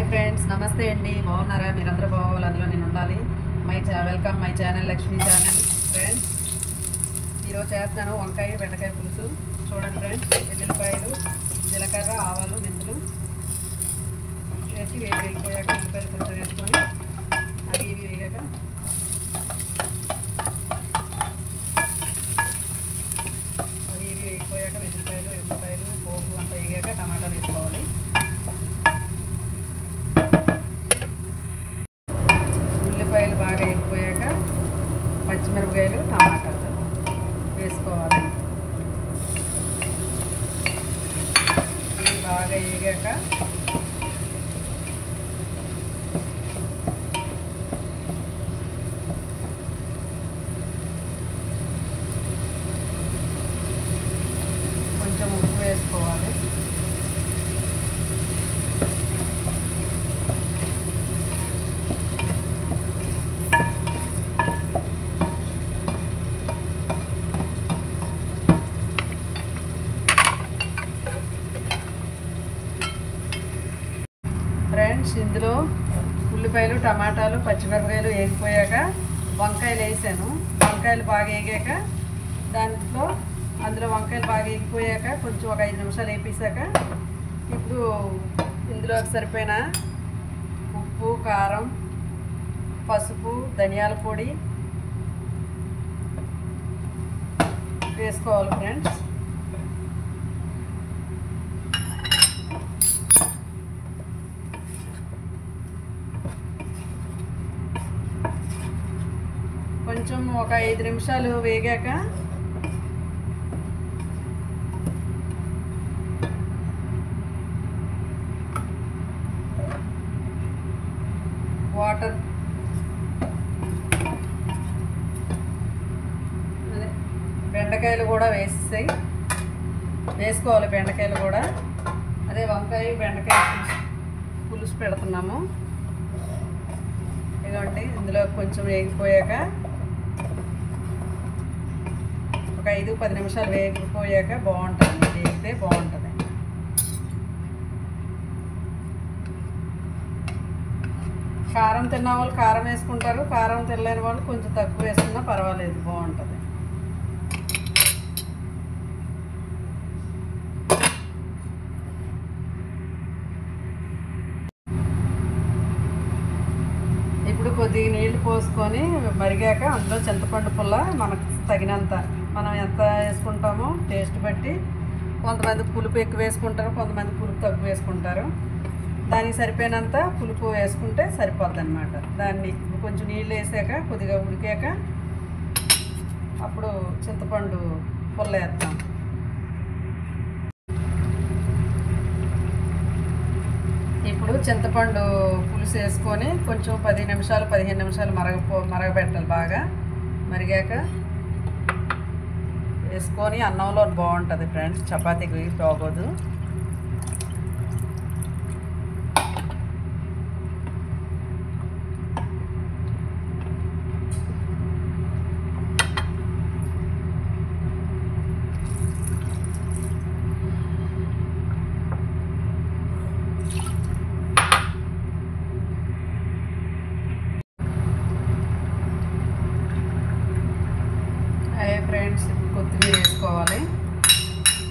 Hi friends, నమస్తే అండి. బాగున్నారా? మీరందరూ బాగోవాలి, అందులో నేను ఉండాలి. Welcome my channel, Lakshmi channel. Friends, ఈరోజు చేస్తాను వంకాయ బెండకాయ పులుసు. చూడండి ఫ్రెండ్స్, ఎల్లిపాయలు, జీలకర్ర, ఆవాలు, మెంతులు వేసి వేగిపోయాక ఎల్లిపాయలు కొంచెం వేసుకొని అవి ఇవి వేగాక వేగిపోయాక ఎల్లిపాయలు పోపు అంతా వేగాక టమాటాలు వేసుకోవాలి. ఉల్లిపాయలు బాగా వేగిపోయాక పచ్చిమిరపకాయలు, టమాటాలు వేసుకోవాలి. ఇవి బాగా వేగాక కొంచెం ఉప్పు వేసుకోవాలి. ఫ్రెండ్స్, ఇందులో ఉల్లిపాయలు, టమాటాలు, పచ్చిమిరపకాయలు వేగిపోయాక వంకాయలు వేసాను. వంకాయలు బాగా వేగాక అందులో వంకాయలు బాగా వేగిపోయాక కొంచెం ఒక 5 నిమిషాలు వేపేసాక ఇప్పుడు ఇందులో సరిపోయిన ఉప్పు, కారం, పసుపు, ధనియాల పొడి వేసుకోవాలి. ఫ్రెండ్స్, కొంచెం ఒక 5 నిమిషాలు వేగాక వాటర్ బెండకాయలు కూడా వేసుకోవాలి. బెండకాయలు కూడా అదే వంకాయ బెండకాయ పులుసు పెడుతున్నాము. ఇదిగోండి, ఇందులో కొంచెం వేగిపోయాక ఒక 5-10 నిమిషాలు వేగిపోయాక బాగుంటుంది. వేగితే బాగుంటుంది. కారం తిన్న వాళ్ళు కారం వేసుకుంటారు, కారం తినలేని వాళ్ళు కొంచెం తక్కువ వేసుకున్నా పర్వాలేదు, బాగుంటుంది. ఇప్పుడు కొద్దిగా నీళ్లు పోసుకొని మరిగాక అందులో చింతపండు పుల్ల మనకు తగినంత, మనం ఎంత వేసుకుంటామో టేస్ట్ బట్టి, కొంతమంది పులుపు ఎక్కువ వేసుకుంటారు, కొంతమంది పులుపు తక్కువ వేసుకుంటారు. దానికి సరిపోయినంత పులుపు వేసుకుంటే సరిపోద్ది అన్నమాట. దాన్ని కొంచెం నీళ్ళు వేసాక కొద్దిగా ఉడికాక అప్పుడు చింతపండు పుల్ల వేస్తాం. ఇప్పుడు చింతపండు పులుసు వేసుకొని కొంచెం 10 నిమిషాలు 15 నిమిషాలు మరగబెట్టాలి. బాగా మరిగాక వేసుకొని అన్నంలో బాగుంటుంది ఫ్రెండ్స్, చపాతీకి బాగోదు. ఫ్రెండ్స్, ఇప్పుడు కొత్తిమీర వేసుకోవాలి.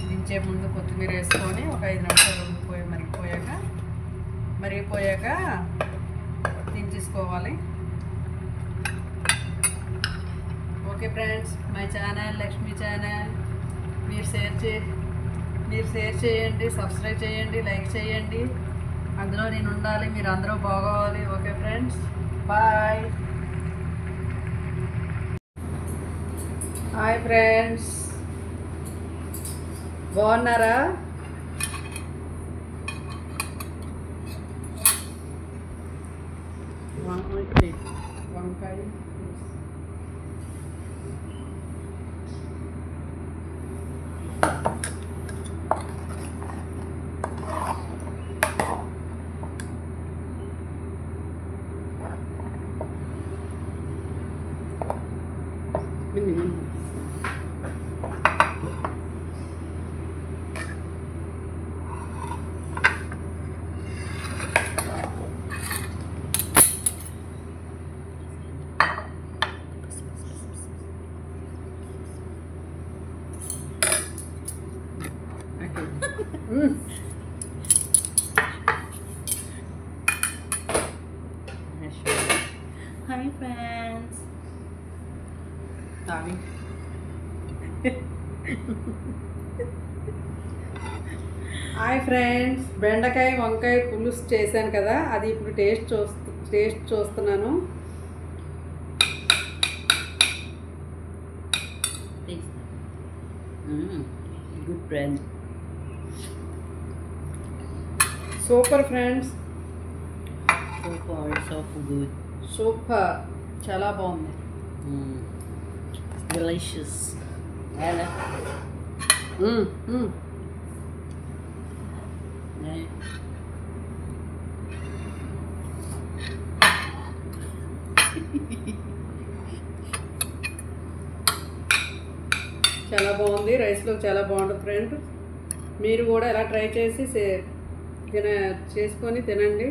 దించే ముందు కొత్తిమీర వేసుకొని ఒక 5 నిమిషాలు మరిగిపోయాక దించేసుకోవాలి. Okay friends, my channel Lakshmi channel. మీరు షేర్ చేయండి, సబ్స్క్రైబ్ చేయండి, లైక్ చేయండి. అందులో నేను ఉండాలి, మీరు అందరూ బాగోవాలి. Okay friends, bye. Hi friends, బాగున్నారా? వంకాయ హాయ్ ఫ్రెండ్స్. హాయ్ ఫ్రెండ్స్, బెండకాయ వంకాయ పులుసు చేశాను కదా, అది ఇప్పుడు టేస్ట్ చూస్తున్నాను. Good friends, super friends, good, super, చాలా బాగుంది. delicious. చాలా బాగుంది, రైస్లో చాలా బాగుంటుంది ఫ్రెండ్. మీరు కూడా ఎలా ట్రై చేసి చేసుకొని తినండి,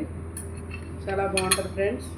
చాలా బాగుంటుంది ఫ్రెండ్స్.